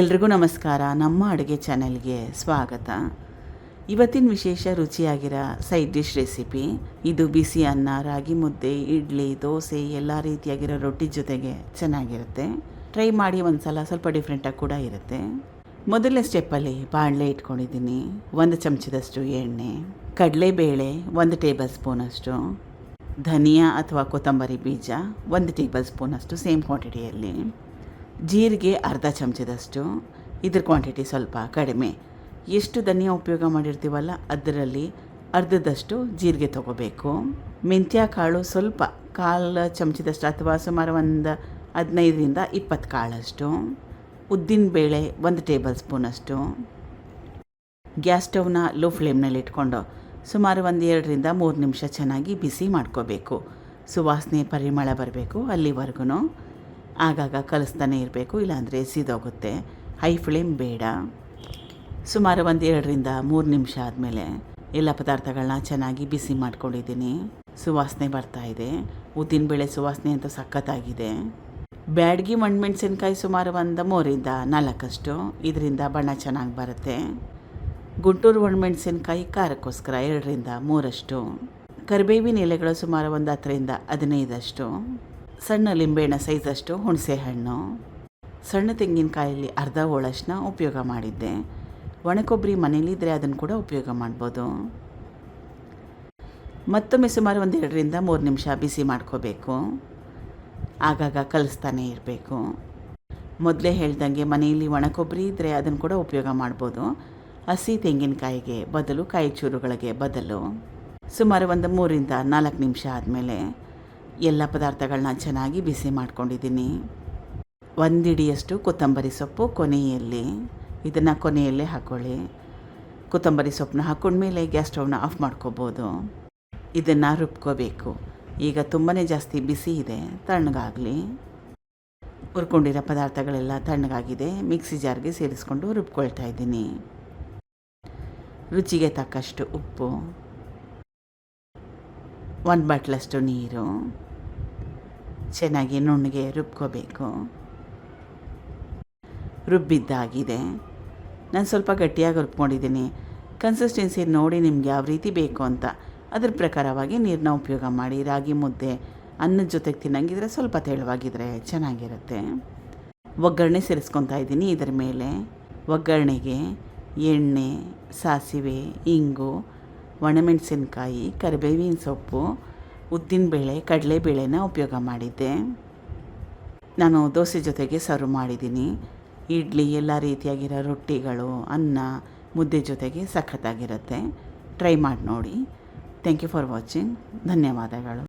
ಎಲ್ರಿಗೂ ನಮಸ್ಕಾರ. ನಮ್ಮ ಅಡುಗೆ ಚಾನೆಲ್ಗೆ ಸ್ವಾಗತ. ಇವತ್ತಿನ ವಿಶೇಷ ರುಚಿಯಾಗಿರೋ ಸೈಡ್ ಡಿಶ್ ರೆಸಿಪಿ. ಇದು ಬಿಸಿ ಅನ್ನ, ರಾಗಿ ಮುದ್ದೆ, ಇಡ್ಲಿ, ದೋಸೆ ಎಲ್ಲ ರೀತಿಯಾಗಿರೋ ರೊಟ್ಟಿ ಜೊತೆಗೆ ಚೆನ್ನಾಗಿರುತ್ತೆ. ಟ್ರೈ ಮಾಡಿ ಒಂದ್ಸಲ. ಸ್ವಲ್ಪ ಡಿಫ್ರೆಂಟಾಗಿ ಕೂಡ ಇರುತ್ತೆ. ಮೊದಲನೇ ಸ್ಟೆಪ್ಪಲ್ಲಿ ಬಾಣಲೆ ಇಟ್ಕೊಂಡಿದ್ದೀನಿ. 1 ಚಮಚದಷ್ಟು ಎಣ್ಣೆ, ಕಡಲೆಬೇಳೆ 1 ಟೇಬಲ್ ಸ್ಪೂನಷ್ಟು, ಧನಿಯಾ ಅಥವಾ ಕೊತ್ತಂಬರಿ ಬೀಜ 1 ಟೇಬಲ್ ಸ್ಪೂನಷ್ಟು ಸೇಮ್ ಕ್ವಾಂಟಿಟಿಯಲ್ಲಿ, ಜೀರಿಗೆ ಅರ್ಧ ಚಮಚದಷ್ಟು. ಇದ್ರ ಕ್ವಾಂಟಿಟಿ ಸ್ವಲ್ಪ ಕಡಿಮೆ. ಎಷ್ಟು ಧನಿಯಾ ಉಪಯೋಗ ಮಾಡಿರ್ತೀವಲ್ಲ ಅದರಲ್ಲಿ ಅರ್ಧದಷ್ಟು ಜೀರಿಗೆ ತೊಗೋಬೇಕು. ಮೆಂತ್ಯ ಕಾಳು ಸ್ವಲ್ಪ 1/4 ಚಮಚದಷ್ಟು ಅಥವಾ ಸುಮಾರು ಒಂದು 15ರಿಂದ 20 ಕಾಳಷ್ಟು. ಉದ್ದಿನ ಬೇಳೆ 1 ಟೇಬಲ್ ಸ್ಪೂನಷ್ಟು. ಗ್ಯಾಸ್ ಸ್ಟವ್ನ ಲೋ ಫ್ಲೇಮ್ನಲ್ಲಿ ಇಟ್ಕೊಂಡು ಸುಮಾರು 2ರಿಂದ 3 ನಿಮಿಷ ಚೆನ್ನಾಗಿ ಬಿಸಿ ಮಾಡ್ಕೋಬೇಕು. ಸುವಾಸನೆ ಪರಿಮಳ ಬರಬೇಕು ಅಲ್ಲಿವರೆಗೂ. ಆಗಾಗ ಕಲಿಸ್ತಾನೆ ಇರಬೇಕು, ಇಲ್ಲಾಂದರೆ ಸಿದೋಗುತ್ತೆ. ಹೈ ಫ್ಲೇಮ್ ಬೇಡ. ಸುಮಾರು 2ರಿಂದ 3 ನಿಮಿಷ ಆದಮೇಲೆ ಎಲ್ಲ ಪದಾರ್ಥಗಳನ್ನ ಚೆನ್ನಾಗಿ ಬಿಸಿ ಮಾಡ್ಕೊಂಡಿದ್ದೀನಿ. ಸುವಾಸನೆ ಬರ್ತಾಯಿದೆ. ಉದ್ದಿನಬೇಳೆ ಸುವಾಸನೆ ಅಂತೂ ಸಖತ್ತಾಗಿದೆ. ಬ್ಯಾಡಗಿ ಒಣಮೆಣಸಿನ್ಕಾಯಿ ಸುಮಾರು 3ರಿಂದ 4 ಇದರಿಂದ ಬಣ್ಣ ಚೆನ್ನಾಗಿ ಬರುತ್ತೆ. ಗುಂಟೂರು ಒಣಮೆಣಸಿನ್ಕಾಯಿ ಖಾರಕ್ಕೋಸ್ಕರ 2ರಿಂದ 3. ಕರಿಬೇವಿನ ಎಲೆಗಳು ಸುಮಾರು 10ರಿಂದ 15. ಸಣ್ಣ ಲಿಂಬೆಹಣ್ಣು ಸೈಜಷ್ಟು ಹುಣಸೆ ಹಣ್ಣು. ಸಣ್ಣ ತೆಂಗಿನಕಾಯಲ್ಲಿ ಅರ್ಧ ಹೋಳಷ್ಟನ್ನ ಉಪಯೋಗ ಮಾಡಿದ್ದೆ. ಒಣಕೊಬ್ಬರಿ ಮನೇಲಿದ್ದರೆ ಅದನ್ನು ಕೂಡ ಉಪಯೋಗ ಮಾಡ್ಬೋದು. ಮತ್ತೊಮ್ಮೆ ಸುಮಾರು 2ರಿಂದ 3 ನಿಮಿಷ ಬಿಸಿ ಮಾಡ್ಕೋಬೇಕು. ಆಗಾಗ ಕಲಿಸ್ತಾನೆ ಇರಬೇಕು. ಮೊದಲೇ ಹೇಳ್ದಂಗೆ ಮನೆಯಲ್ಲಿ ಒಣಕೊಬ್ಬರಿ ಇದ್ದರೆ ಅದನ್ನು ಕೂಡ ಉಪಯೋಗ ಮಾಡ್ಬೋದು. ಹಸಿ ತೆಂಗಿನಕಾಯಿಗೆ ಬದಲು, ಕಾಯಿ ಚೂರುಗಳಿಗೆ ಬದಲು. ಸುಮಾರು 3ರಿಂದ 4 ನಿಮಿಷ ಆದಮೇಲೆ ಎಲ್ಲ ಪದಾರ್ಥಗಳನ್ನ ಚೆನ್ನಾಗಿ ಬಿಸಿ ಮಾಡ್ಕೊಂಡಿದ್ದೀನಿ. 1 ಹಿಡಿಯಷ್ಟು ಕೊತ್ತಂಬರಿ ಸೊಪ್ಪು ಕೊನೆಯಲ್ಲಿ. ಇದನ್ನು ಕೊನೆಯಲ್ಲೇ ಹಾಕ್ಕೊಳ್ಳಿ. ಕೊತ್ತಂಬರಿ ಸೊಪ್ಪನ್ನ ಹಾಕ್ಕೊಂಡ್ಮೇಲೆ ಗ್ಯಾಸ್ ಸ್ಟವ್ನ ಆಫ್ ಮಾಡ್ಕೋಬೋದು. ಇದನ್ನು ರುಬ್ಕೋಬೇಕು. ಈಗ ತುಂಬಾ ಜಾಸ್ತಿ ಬಿಸಿ ಇದೆ, ತಣ್ಣಗಾಗಲಿ. ಹುರ್ಕೊಂಡಿರೋ ಪದಾರ್ಥಗಳೆಲ್ಲ ತಣ್ಣಗಾಗಿದೆ. ಮಿಕ್ಸಿ ಜಾರ್ಗೆ ಸೇರಿಸ್ಕೊಂಡು ರುಬ್ಕೊಳ್ತಾ ಇದ್ದೀನಿ. ರುಚಿಗೆ ತಕ್ಕಷ್ಟು ಉಪ್ಪು, 1 ಬಟ್ಲಷ್ಟು ನೀರು. ಚೆನ್ನಾಗಿ ನುಣ್ಣಗೆ ರುಬ್ಕೋಬೇಕು. ರುಬ್ಬಿದ್ದಾಗಿದೆ. ನಾನು ಸ್ವಲ್ಪ ಗಟ್ಟಿಯಾಗಿ ರುಬ್ಕೊಂಡಿದ್ದೀನಿ. ಕನ್ಸಿಸ್ಟೆನ್ಸಿ ನೋಡಿ ನಿಮ್ಗೆ ಯಾವ ರೀತಿ ಬೇಕು ಅಂತ ಅದ್ರ ಪ್ರಕಾರವಾಗಿ ನೀರನ್ನ ಉಪಯೋಗ ಮಾಡಿ. ರಾಗಿ ಮುದ್ದೆ ಅನ್ನದ ಜೊತೆಗೆ ತಿನ್ನಂಗಿದ್ರೆ ಸ್ವಲ್ಪ ತೆಳುವಾಗಿದ್ರೆ ಚೆನ್ನಾಗಿರುತ್ತೆ. ಒಗ್ಗರಣೆ ಸೇರಿಸ್ಕೊತಾ ಇದ್ದೀನಿ. ಇದರ ಮೇಲೆ ಒಗ್ಗರಣೆಗೆ ಎಣ್ಣೆ, ಸಾಸಿವೆ, ಇಂಗು, ಒಣಮೆಣಸಿನ್ಕಾಯಿ, ಕರಿಬೇವಿನ ಸೊಪ್ಪು, ಉದ್ದಿನಬೇಳೆ, ಕಡಲೆಬೇಳೆನ ಉಪಯೋಗ ಮಾಡಿದ್ದೆ. ನಾನು ದೋಸೆ ಜೊತೆಗೆ ಸರ್ವ್ ಮಾಡಿದ್ದೀನಿ. ಇಡ್ಲಿ, ಎಲ್ಲ ರೀತಿಯಾಗಿರೋ ರೊಟ್ಟಿಗಳು, ಅನ್ನ, ಮುದ್ದೆ ಜೊತೆಗೆ ಸಖತ್ತಾಗಿರುತ್ತೆ. ಟ್ರೈ ಮಾಡಿ ನೋಡಿ. Thank you for watching. ಧನ್ಯವಾದಗಳು.